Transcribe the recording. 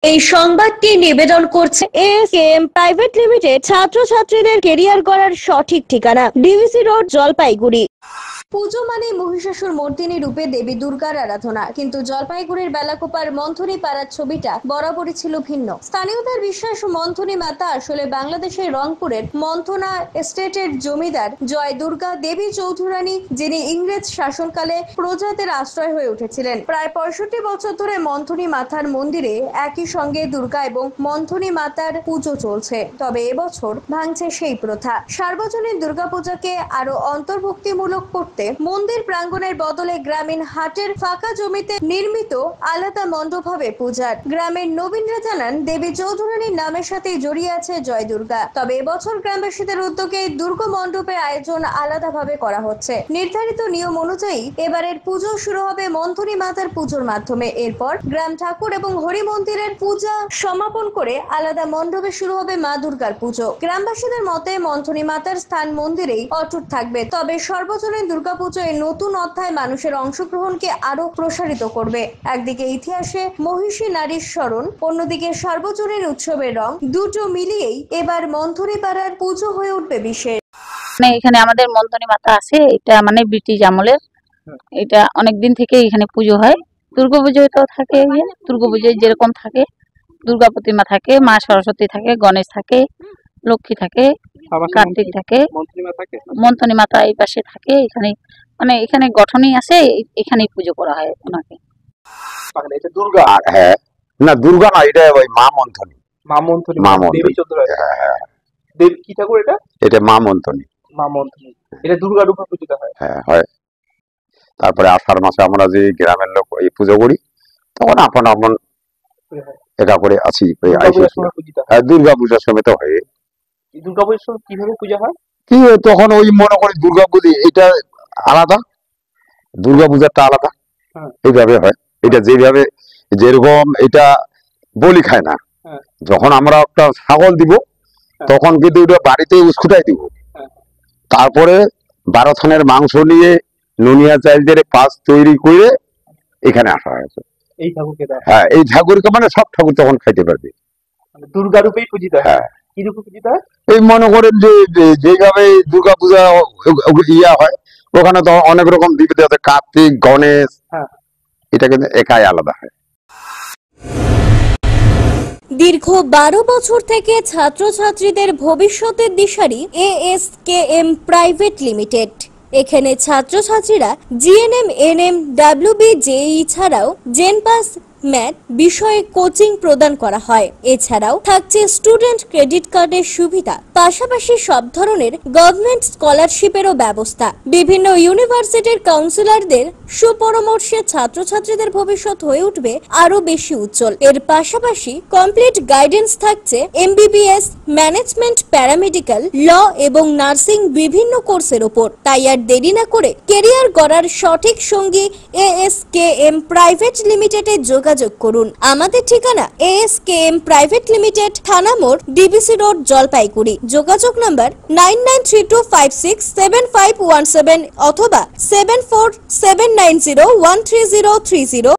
এই সংবাদটি নিবেদন করছে এএসকেএম প্রাইভেট লিমিটেড। ছাত্রছাত্রীদের কেরিয়ার গড়ার সঠিক ঠিকানা, ডিভিসি রোড, জলপাইগুড়ি। পুজো মানে মহিষাসুর মর্দিনী রূপে দেবী দুর্গার আরাধনা, কিন্তু জলপাইগুড়ির বেলাকোপার মন্থনী পাড়ার ছবিটা বরাবরই ছিল ভিন্ন। স্থানীয়দের বিশ্বাস, মন্থনী মাতা আসলে বাংলাদেশের রংপুরের মন্থনা এস্টেটের জমিদার জয় দুর্গা দেবী চৌধুরানী, যিনি ইংরেজ শাসনকালে প্রজাদের আশ্রয় হয়ে উঠেছিলেন। প্রায় 65 বছর ধরে মন্থনী মাতার মন্দিরে একই সঙ্গে দুর্গা এবং মন্থনী মাতার পুজো চলছে। তবে এবছর ভাঙছে সেই প্রথা। সার্বজনীন দুর্গাপূজাকে আরো অন্তর্ভুক্তিমূলক করতে মন্দির প্রাঙ্গণের বদলে গ্রামীণ হাটের ফাঁকা জমিতে নির্মিত আলাদা মণ্ডপ হবে পূজার। গ্রামের নবীনরা জানান, দেবী চৌধুরানীর নামের সাথে জড়িয়ে আছে জয় দুর্গা। তবে এবছর গ্রামবাসীদের উদ্যোগে দুর্গা মণ্ডপের আয়োজন আলাদাভাবে করা হচ্ছে। নির্ধারিত নিয়ম অনুযায়ী এবারের পুজো শুরু হবে মন্থনী মাতার পুজোর মাধ্যমে। এরপর গ্রাম ঠাকুর এবং হরি মন্দিরের পূজা সমাপন করে আলাদা মণ্ডপে শুরু হবে মা দুর্গার পুজো। গ্রামবাসীদের মতে মন্থনী মাতার স্থান মন্দিরেই অটুট থাকবে। তবে সর্বজনীন দুর্গাপুজো এই নতুন অধ্যায় মানুষের অংশগ্রহণকে আরো প্রসারিত করবে। একদিকে ইতিহাসে মহিষী নারীর স্মরণ, অন্যদিকে সার্বজনীন উৎসবের রং, দুটো মিলিয়েই এবার মন্থনী পাড়ার পুজো হয়ে উঠবে বিশেষ। এখানে আমাদের মন্থনী মাতা আছে, এটা মানে ব্রিটিশ আমলের, এটা অনেকদিন থেকে এখানে পুজো হয়। দুর্গাপুজোয় তো থাকে, দুর্গাপুজোয় যেরকম থাকে দুর্গা প্রতিমা থাকে, মা সরস্বতী থাকে, গণেশ থাকে, লক্ষ্মী থাকে, কার্তিক থাকে, মন্থনী মাতা এই পাশে থাকে। এখানে মানে এখানে গঠনই আছে, এখানেই পুজো করা হয় ওনাকে। দুর্গা, হ্যাঁ না দুর্গা না, এটা ওই মা মন্থনী। মা মন্থনী, মা মন্থনী, দেবী চৌধুরানী। হ্যাঁ হ্যাঁ। দেবী কি ঠাকুর এটা? এটা মা মন্থনী। মা মন্থনী, এটা দুর্গা রূপে পূজিত হয়। হ্যাঁ হয়। তারপরে আষাঢ় মাসে আমরা যে গ্রামের লোক এই পুজো করি, তখন আপন আপন একা করে আছি। হ্যাঁ দুর্গা পূজার সময় তো হয়। দুর্গা পূজার সময় কিভাবে পূজা হয়? কি তখন ওই মনে করি দুর্গা পুজো এটা আলাদা, দুর্গা পূজাটা আলাদা, এইভাবে হয়। এটা যেভাবে যেরকম এটা বলি খায় না, যখন আমরা একটা ছাগল দিব তখন কিন্তু ওটা বাড়িতে উস্কুটাই দিব। তারপরে 12 থানের মাংস নিয়ে নুনিয়া চাল দিয়ে পাঁচ তৈরি করে এখানে আসা হয়েছে। এই ঠাকুরকে দেয়? হ্যাঁ এই ঠাকুরকে মানে সব ঠাকুর তখন খাইতে পারবে। দুর্গা রূপেই পূজিত হয়। হ্যাঁ কি রূপে পূজিত হয়? এই মনে করেন যে যেভাবে দুর্গা পূজা ইয়া হয়, ওখানে তো অনেক রকম দেবী দেবতা, কার্তিক, গণেশ, এটা কিন্তু একাই আলাদা হয়। দীর্ঘ 12 বছর থেকে ছাত্রছাত্রীদের ভবিষ্যতের দিশারি এএসকেএম প্রাইভেট লিমিটেড। এখানে ছাত্রছাত্রীরা জিএনএম, এনএম, ডাব্লিউবি, জেই ছাড়াও জেনপাস, ম্যাথ বিষয়ে কোচিং প্রদান করা হয়। এছাড়াও থাকছে স্টুডেন্ট ক্রেডিট কার্ডের সুবিধা, পাশাপাশি সব ধরনের গভর্নমেন্ট স্কলারশিপেরও ব্যবস্থা। বিভিন্ন ইউনিভার্সিটির কাউন্সিলরদের সুপরামর্শে ছাত্রছাত্রীদের ভবিষ্যৎ হয়ে উঠবে আরো বেশি উজ্জ্বল। এর পাশাপাশি কমপ্লিট গাইডেন্স থাকছে এমবিবিএস, ম্যানেজমেন্ট, প্যারামেডিক্যাল, ল এবং নার্সিং বিভিন্ন কোর্সের ওপর। তাই আর দেরি না করে কেরিয়ার গড়ার সঠিক সঙ্গী এএসকেএম প্রাইভেট লিমিটেডে যোগাযোগ করুন। আমাদের ঠিকানা এএসকেএম প্রাইভেট লিমিটেড, থানা মোড়, ডিবিসি রোড, জলপাইগুড়ি। যোগাযোগ নাম্বার 9932567517 অথবা 7479013030।